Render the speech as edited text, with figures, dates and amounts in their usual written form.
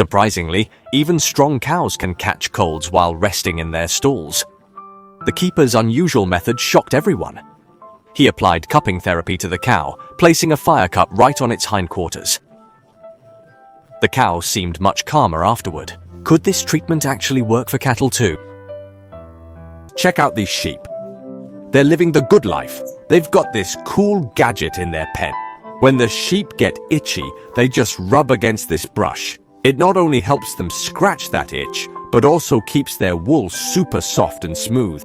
Surprisingly, even strong cows can catch colds while resting in their stalls. The keeper's unusual method shocked everyone. He applied cupping therapy to the cow, placing a fire cup right on its hindquarters. The cow seemed much calmer afterward. Could this treatment actually work for cattle too? Check out these sheep. They're living the good life. They've got this cool gadget in their pen. When the sheep get itchy, they just rub against this brush. It not only helps them scratch that itch, but also keeps their wool super soft and smooth.